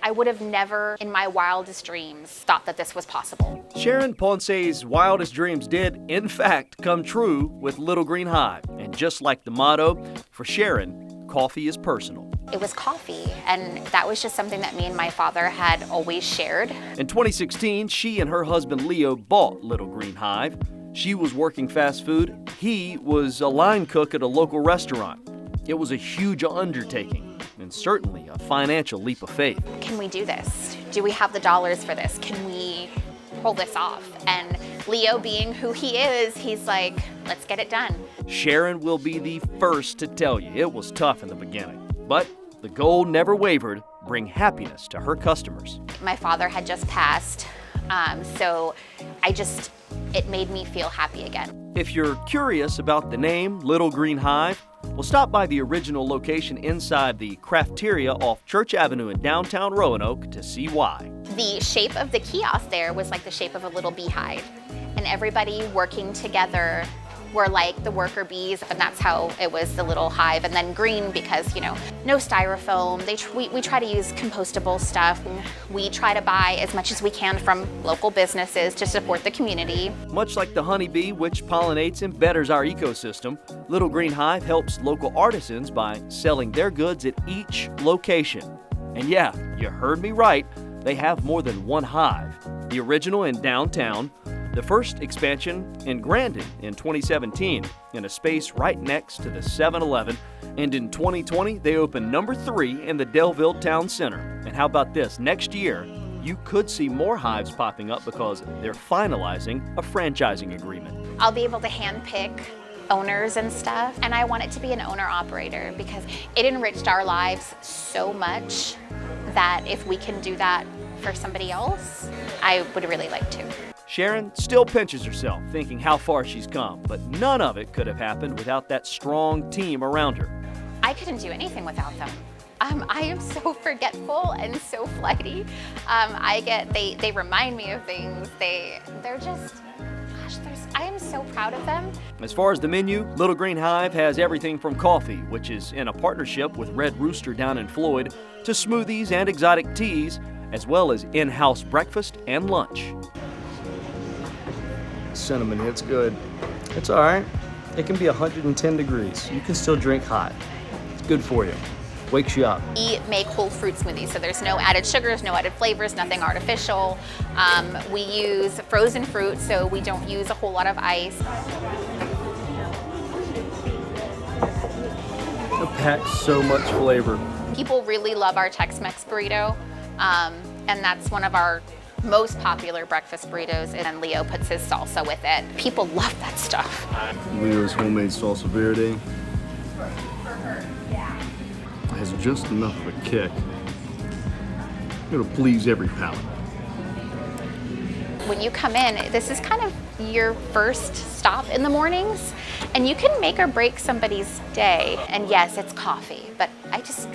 I would have never in my wildest dreams thought that this was possible. Sharon Ponce's wildest dreams did, in fact, come true with Little Green Hive. And just like the motto, for Sharon, coffee is personal. It was coffee, and that was just something that me and my father had always shared. In 2016, she and her husband Leo bought Little Green Hive. She was working fast food. He was a line cook at a local restaurant. It was a huge undertaking and certainly a financial leap of faith. Can we do this? Do we have the dollars for this? Can we pull this off? And Leo, being who he is, he's like, let's get it done. Sharon will be the first to tell you it was tough in the beginning, but the goal never wavered: bring happiness to her customers. My father had just passed, so it made me feel happy again. If you're curious about the name Little Green Hive, we'll stop by the original location inside the Crafteria off Church Avenue in downtown Roanoke to see why. The shape of the kiosk there was like the shape of a little beehive, and everybody working together were like the worker bees, and that's how it was, the little hive. And then green because, no styrofoam. We try to use compostable stuff. We try to buy as much as we can from local businesses to support the community. Much like the honeybee, which pollinates and betters our ecosystem, Little Green Hive helps local artisans by selling their goods at each location. And yeah, you heard me right, they have more than one hive. The original in downtown, the first expansion in Grandin in 2017 in a space right next to the 7-Eleven, and in 2020 they opened number 3 in the Daleville Town Center. And how about this, next year you could see more hives popping up because they're finalizing a franchising agreement. I'll be able to handpick owners and stuff, and I want it to be an owner-operator because it enriched our lives so much that if we can do that for somebody else, I would really like to. Sharon still pinches herself, thinking how far she's come, but none of it could have happened without that strong team around her. I couldn't do anything without them. I am so forgetful and so flighty. They remind me of things. They're just, gosh, I am so proud of them. As far as the menu, Little Green Hive has everything from coffee, which is in a partnership with Red Rooster down in Floyd, to smoothies and exotic teas, as well as in-house breakfast and lunch. Cinnamon hits good. It's all right. It can be 110 degrees. You can still drink hot. It's good for you. Wakes you up. We make whole fruit smoothies, so there's no added sugars, no added flavors, nothing artificial. We use frozen fruit, so we don't use a whole lot of ice. It packs so much flavor. People really love our Tex-Mex burrito, and that's one of our most popular breakfast burritos, and then Leo puts his salsa with it. People love that stuff. Leo's homemade salsa verde has just enough of a kick. It'll please every palate. When you come in, this is kind of your first stop in the mornings, and you can make or break somebody's day. And yes, it's coffee, but I just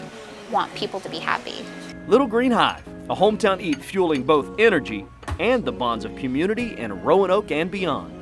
want people to be happy. Little Green Hive, a hometown eat fueling both energy and the bonds of community in Roanoke and beyond.